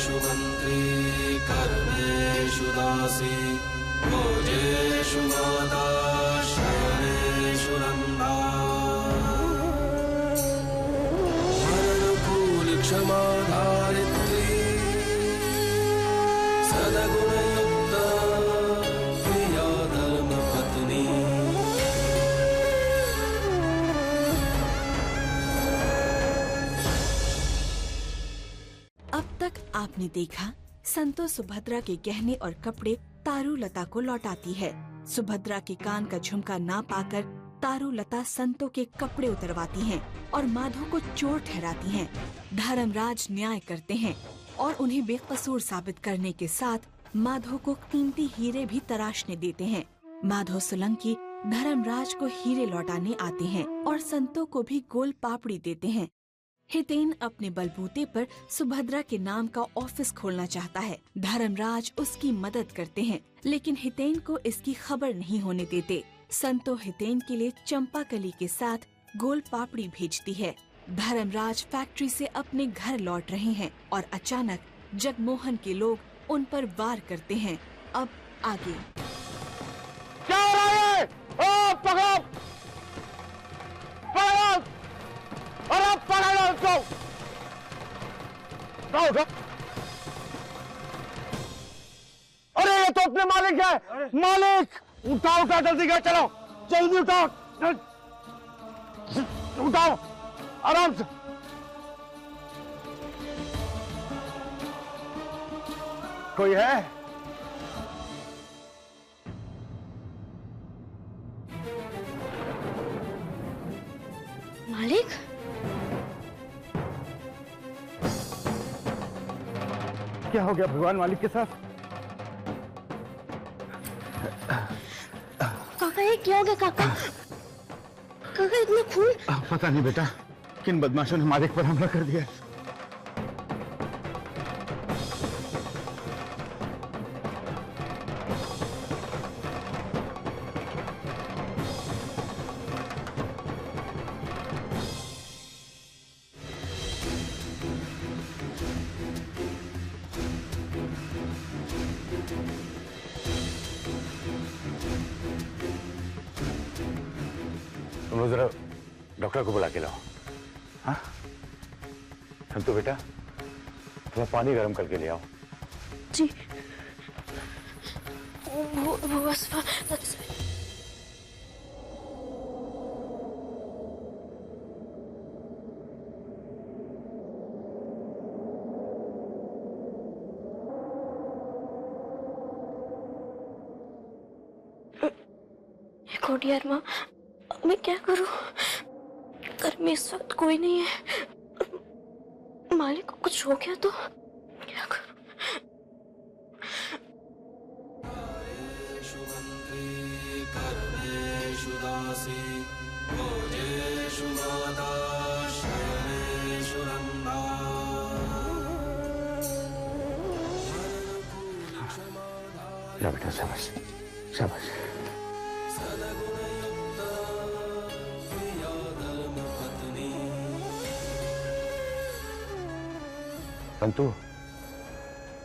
सर्वेषु मन्त्री कर्मेषु दासी भोजेषु माता शयनेषु नन्दा मरणकूल क्षमा धारित्री सद्गुणयुक्ता प्रिया धर्मपत्नी। अब तक आपने देखा संतो सुभद्रा के गहने और कपड़े तारुलता को लौटाती है। सुभद्रा के कान का झुमका ना पाकर तारुलता संतो के कपड़े उतरवाती हैं और माधो को चोर ठहराती हैं। धर्मराज न्याय करते हैं और उन्हें बेकसूर साबित करने के साथ माधो को कीमती हीरे भी तराशने देते हैं। माधो सोलंकी धर्मराज को हीरे लौटाने आते हैं और संतो को भी गोल पापड़ी देते हैं। हितेन अपने बलबूते पर सुभद्रा के नाम का ऑफिस खोलना चाहता है। धर्मराज उसकी मदद करते हैं, लेकिन हितेन को इसकी खबर नहीं होने देते। संतो हितेन के लिए चंपाकली के साथ गोल पापड़ी भेजती है। धर्मराज फैक्ट्री से अपने घर लौट रहे हैं और अचानक जगमोहन के लोग उन पर वार करते हैं। अब आगे क्या हो रहा है? ओ, पकड़ो! पकड़ो! और अब पकड़ो उसको! उठाओ! अरे ये तो अपने मालिक है! मालिक! उठाओ जल्दी का, चलो जल्दी उठाओ, उठाओ आराम से। कोई है? मालिक? क्या हो गया भगवान मालिक के साथ? काका ये क्या हो गया काका? काका इतना खून? पता नहीं बेटा, किन बदमाशों ने मालिक पर हमला कर दिया। तुम जरा डॉक्टर को बुला के लाओ। हाँ संतु बेटा, थोड़ा पानी गर्म करके ले आओ। जी। वो बस कोडियार माँ, मैं क्या करूं? घर में इस वक्त कोई नहीं है। मालिक को कुछ हो गया तो क्या करूं? जा बेटा, शाबाश शाबाश। संतु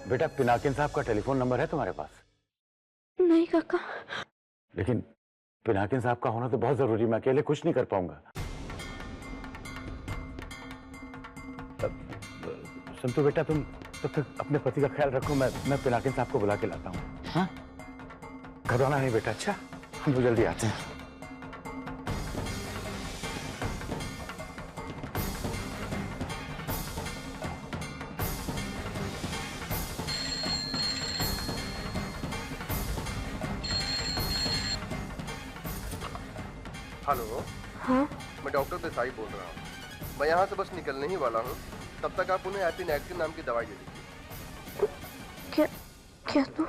बेटा, पिनाकिन साहब का टेलीफोन नंबर है तुम्हारे पास? नहीं काका। लेकिन पिनाकिन साहब का होना तो बहुत जरूरी, मैं अकेले कुछ नहीं कर पाऊंगा। संतु बेटा, तुम तब तक अपने पति का ख्याल रखो, मैं पिनाकिन साहब को बुला के लाता हूँ। हाँ, घबराना नहीं बेटा। अच्छा, हम तो जल्दी आते हैं। हेलो। हाँ? मैं डॉक्टर देसाई बोल रहा हूँ। मैं यहाँ से बस निकलने ही वाला हूँ, तब तक आप उन्हें एपिनेक्टिन नाम की दवाई दे दीजिए। क्या क्या तू?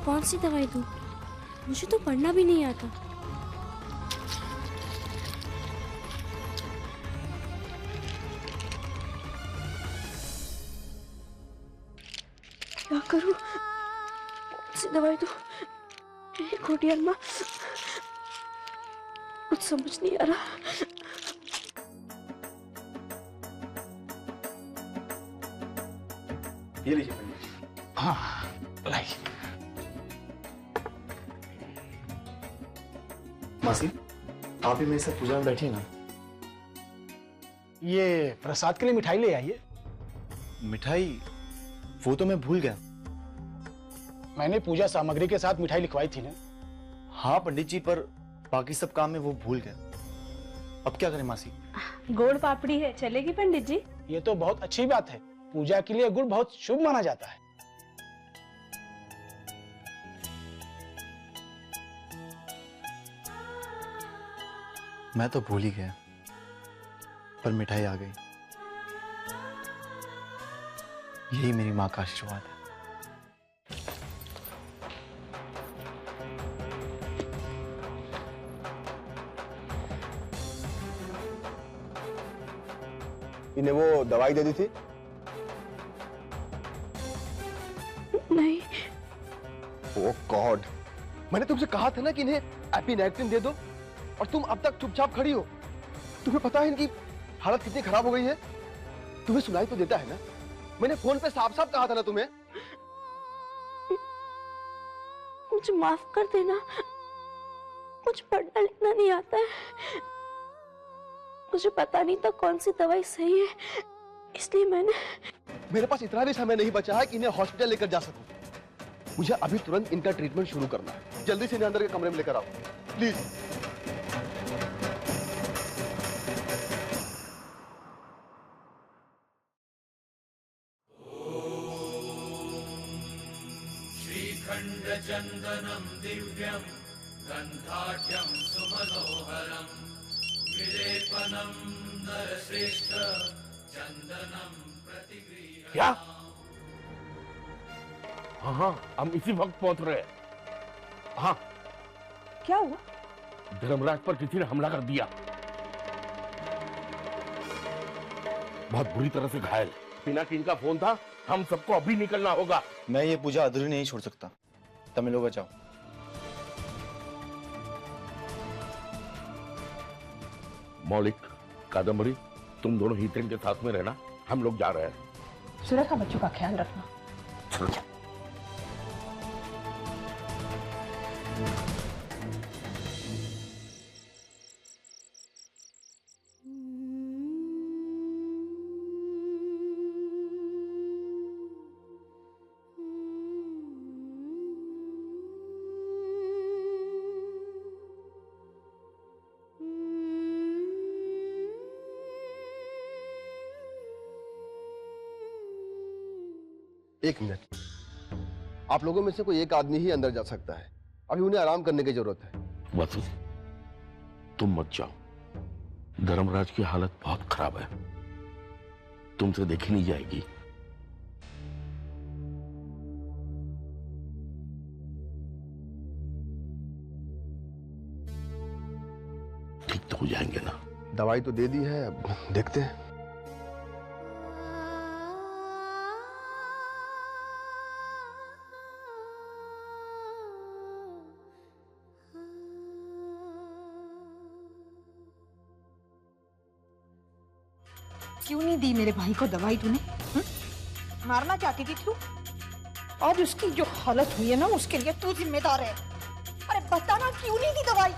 कौन सी दवाई दूँ? मुझे तो पढ़ना भी नहीं आता। क्या करूँ? कौन सी दवाई दूँ? खोटी अम्मा, कुछ समझ नहीं आ रहा। ये लीजिए पंडित जी। हाँ लाइए। मासी, आप ही मेरे साथ पूजा में बैठिए ना। ये प्रसाद के लिए मिठाई ले आइए। मिठाई? वो तो मैं भूल गया। मैंने पूजा सामग्री के साथ मिठाई लिखवाई थी ना। हाँ पंडित जी, पर बाकी सब काम में वो भूल गया। अब क्या करें मासी? गोड़ पापड़ी है, चलेगी पंडित जी? ये तो बहुत अच्छी बात है। पूजा के लिए गुड़ बहुत शुभ माना जाता है। मैं तो भूल ही गया, पर मिठाई आ गई। यही मेरी माँ का आशीर्वाद है। इन्हें वो दवाई दे दी थी? नहीं। ओह गॉड, मैंने तुमसे कहा था ना कि इन्हें एपिनेफ्रिन दे दो, और तुम अब तक चुपचाप खड़ी हो। तुम्हें पता है इनकी हालत कितनी खराब हो गई है? तुम्हें सुनाई तो देता है ना? मैंने फोन पे साफ साफ कहा था ना तुम्हें। मुझे माफ कर देना, मुझे पढ़ना लिखना नहीं आता है। मुझे पता नहीं था कौन सी दवाई सही है, इसलिए मेरे पास इतना भी समय नहीं बचा है कि इन्हें हॉस्पिटल लेकर जा सकूं। मुझे अभी तुरंत इनका ट्रीटमेंट शुरू करना है। जल्दी से इन्हें अंदर के कमरे में लेकर आओ प्लीज। श्रीखंड चंदनम दिव्यम गंधाढ्यम सुमनोहरम विलेपनम नरश्रेष्ठ चंदनम प्रतिगृह्य। क्या? हाँ हाँ, हम इसी वक्त पहुंच रहे हैं। हाँ। क्या हुआ? धर्मराज पर किसी ने हमला कर दिया, बहुत बुरी तरह से घायल। पिनाकिन का फोन था, हम सबको अभी निकलना होगा। मैं ये पूजा अधूरी नहीं छोड़ सकता। तमिल लोग जाओ। मौलिक, कादम्बरी, तुम दोनों हितेन के साथ में रहना, हम लोग जा रहे हैं। सुरेखा, बच्चों का ख्याल रखना। चलो। एक मिनट, आप लोगों में से कोई एक आदमी ही अंदर जा सकता है। अभी उन्हें आराम करने की जरूरत है। वसु, तुम मत जाओ। धर्मराज की हालत बहुत खराब है, तुमसे देखी नहीं जाएगी। ठीक तो हो जाएंगे ना? दवाई तो दे दी है, अब देखते हैं। क्यों नहीं दी मेरे भाई को दवाई तूने? मारना चाहती थी तू? आज उसकी जो हालत हुई है ना, उसके लिए तू जिम्मेदार है। अरे बता ना, क्यों नहीं दी दवाई?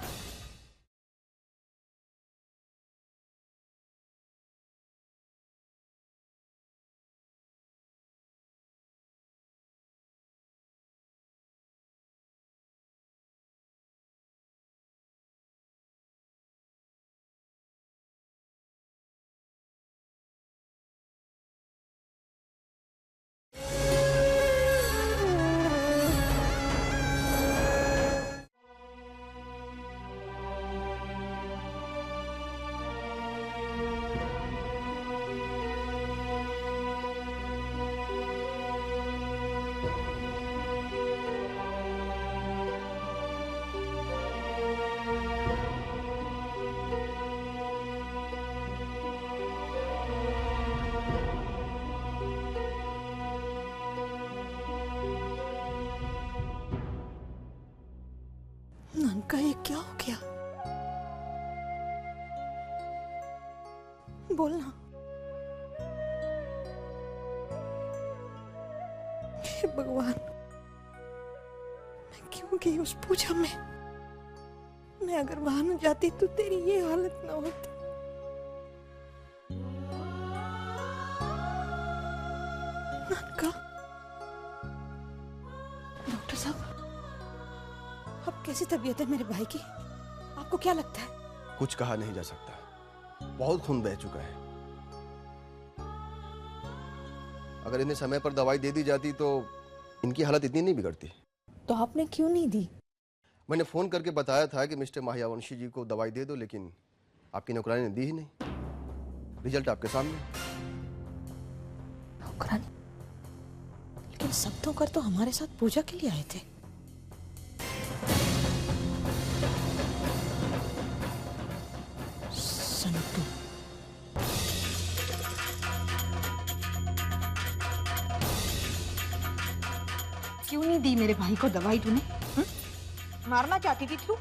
का ये क्या हो गया? बोलना। हे भगवान, मैं क्यों गई उस पूजा में? मैं अगर वहां न जाती तो तेरी ये हालत ना होती। नानका, डॉक्टर साहब, अब कैसी तबीयत है मेरे भाई की? आपको क्या लगता है? कुछ कहा नहीं जा सकता, बहुत खून बह चुका है। अगर इन्हें समय पर दवाई दे दी जाती तो इनकी हालत इतनी नहीं बिगड़ती। तो आपने क्यों नहीं दी? मैंने फोन करके बताया था कि मिस्टर माहियावंशी जी को दवाई दे दो, लेकिन आपकी नौकरानी ने दी ही नहीं। रिजल्ट आपके सामने। नौकरानी? लेकिन सब तो कर तो हमारे साथ पूजा के लिए आए थे। संतू। क्यों नहीं दी मेरे भाई को दवाई तूने? मारना चाहती थी तू?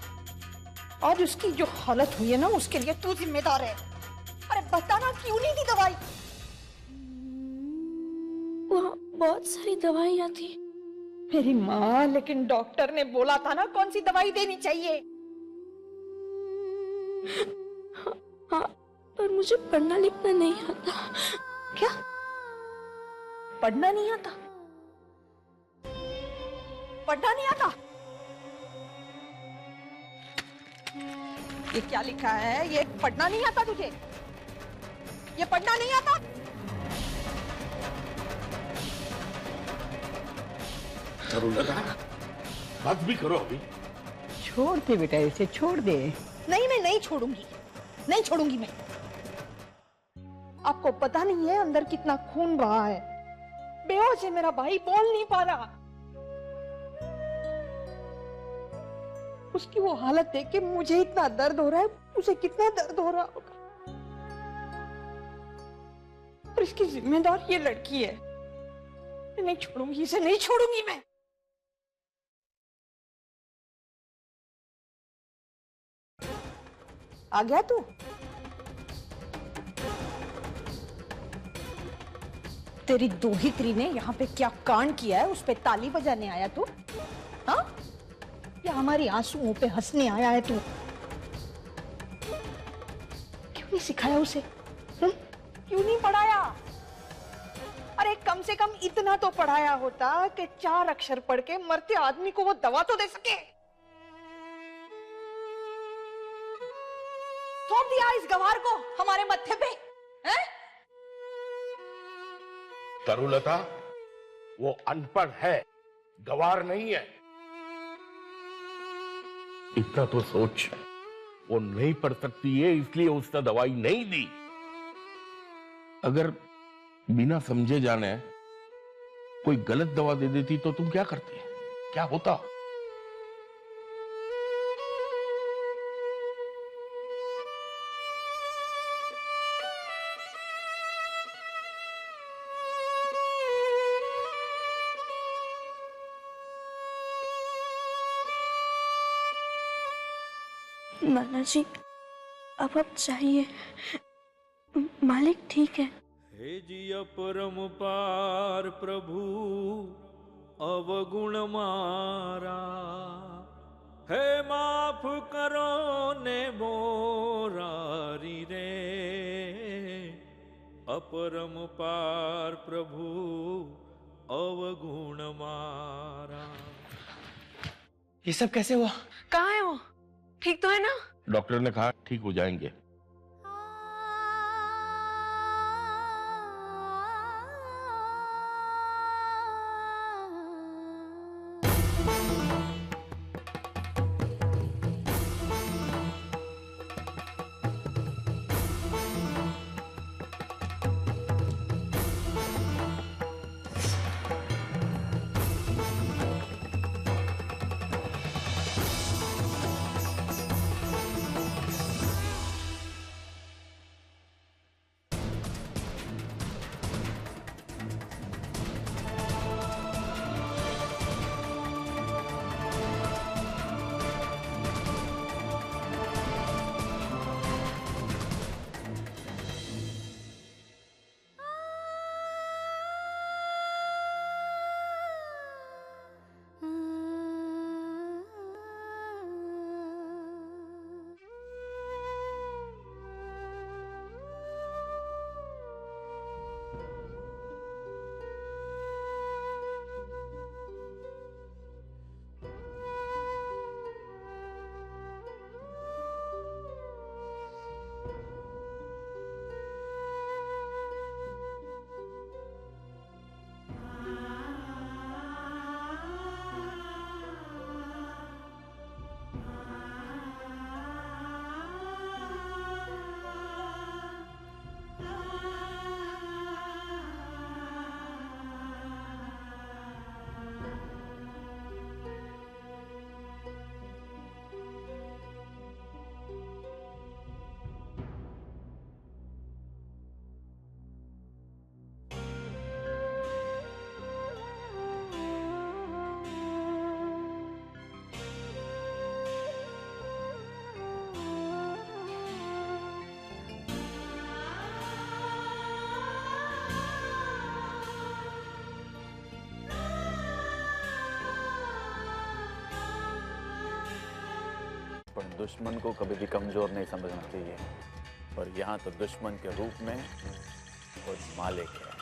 आज उसकी जो हालत हुई है ना, उसके लिए तू जिम्मेदार है। अरे बताना, क्यों नहीं दी दवाई? वहाँ बहुत सारी दवाइयाँ थी। मेरी माँ, लेकिन डॉक्टर ने बोला था ना कौन सी दवाई देनी चाहिए। हाँ, पर मुझे पढ़ना लिखना नहीं आता। क्या? पढ़ना नहीं आता? पढ़ना नहीं आता? ये क्या लिखा है? ये पढ़ना नहीं आता तुझे? ये पढ़ना नहीं आता? बात भी करो अभी। छोड़ दे बेटा, इसे छोड़ दे। नहीं, मैं नहीं छोड़ूंगी, नहीं छोड़ूंगी मैं। आपको पता नहीं है अंदर कितना खून बहा है। बेहोश है मेरा भाई, बोल नहीं पा रहा। उसकी वो हालत देख के मुझे इतना दर्द हो रहा है, उसे कितना दर्द हो रहा होगा। और इसकी जिम्मेदार ये लड़की है। मैं नहीं छोड़ूंगी इसे, नहीं छोड़ूंगी मैं। आ गया तू? तेरी दोहित्री ने यहाँ पे क्या कांड किया है, उस पे ताली बजाने आया तू? हाँ? या हमारी आंसुओं पे हंसने आया है तू? क्यों नहीं सिखाया उसे? क्यों नहीं पढ़ाया? अरे कम से कम इतना तो पढ़ाया होता कि 4 अक्षर पढ़ के मरते आदमी को वो दवा तो दे सके। थोप दिया इस गंवार को हमारे मत्थे पे, हैं? तरुलता, वो अनपढ़ है, गवार नहीं है। इतना तो सोच, वो नहीं पढ़ सकती है, इसलिए उसने दवाई नहीं दी। अगर बिना समझे जाने कोई गलत दवा दे देती तो तुम क्या करते? क्या होता? नाना जी, अब आप चाहिए, मालिक ठीक है। हे जिया परम पार प्रभु अवगुण मारा, हे माफ करो ने मोरारी रे, अपरम पार प्रभु अवगुण मारा। ये सब कैसे हुआ? कहाँ है वो? ठीक तो है ना? डॉक्टर ने कहा ठीक हो जाएंगे। पर दुश्मन को कभी भी कमजोर नहीं समझना चाहिए। और यहाँ तो दुश्मन के रूप में खुद मालिक है।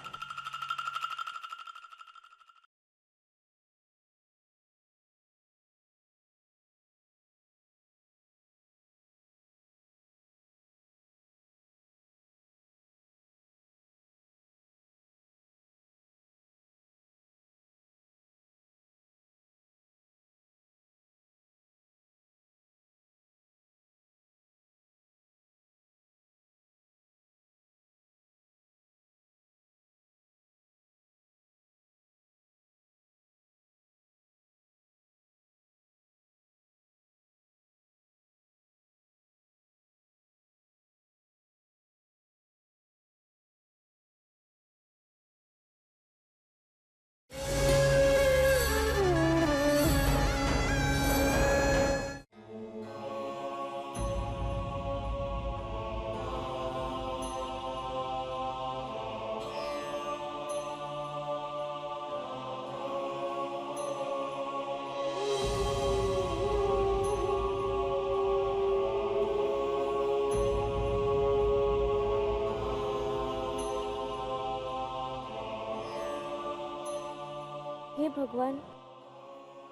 हे भगवान,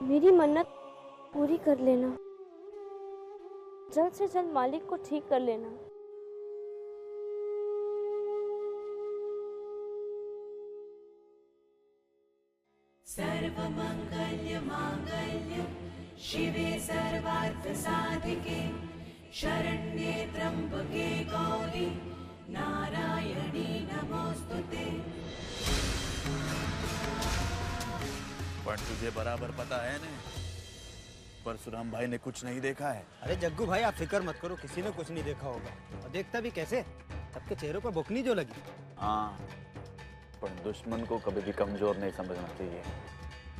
मेरी मन्नत पूरी कर लेना। जल्द से जल्द मालिक को ठीक कर लेना। सर्वमंगल्य मांगल्य शिवे सर्वार्थ साधिके शरण्ये त्र्यंबके गौरी नारायणी नमोस्तुते। पर तुझे बराबर पता है ना, परशुराम भाई ने कुछ नहीं देखा है। अरे जग्गू भाई आप फिक्र मत करो, किसी ने कुछ नहीं देखा होगा। और देखता भी कैसे, सबके चेहरों पर बुकनी जो लगी। हाँ, पर दुश्मन को कभी भी कमजोर नहीं समझना चाहिए।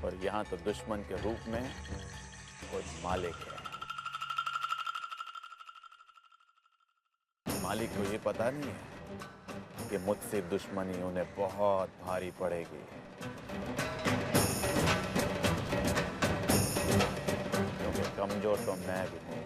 और यहाँ तो दुश्मन के रूप में खुद मालिक है। मालिक को ये पता नहीं है कि मुझसे दुश्मनी उन्हें बहुत भारी पड़ेगी। क्योंकि कमजोर तो मैं भी हूँ।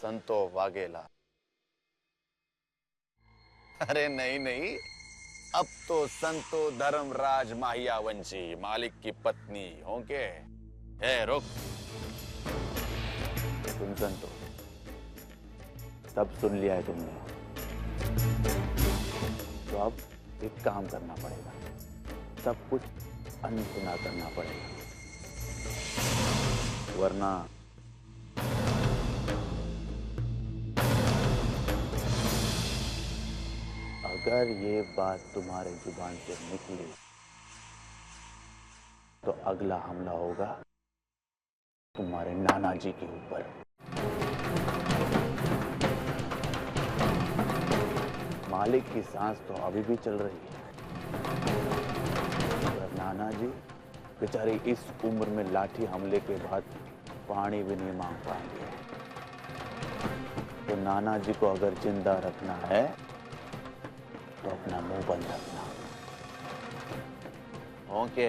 संतो वाघेला। अरे नहीं नहीं, अब तो संतो धर्मराज माहियावंशी मालिक की पत्नी होंगे। रुक, तुम संतो सब सुन लिया है तुमने, तो अब एक काम करना पड़ेगा, सब कुछ अनसुना करना पड़ेगा, वरना अगर ये बात तुम्हारे जुबान से निकली तो अगला हमला होगा तुम्हारे नाना जी के ऊपर। मालिक की सांस तो अभी भी चल रही है, और नाना जी बेचारे इस उम्र में लाठी हमले के बाद पानी भी नहीं मांग पाएंगे। तो नाना जी को अगर जिंदा रखना है तो अपना मुंह बंद रखना। ओके।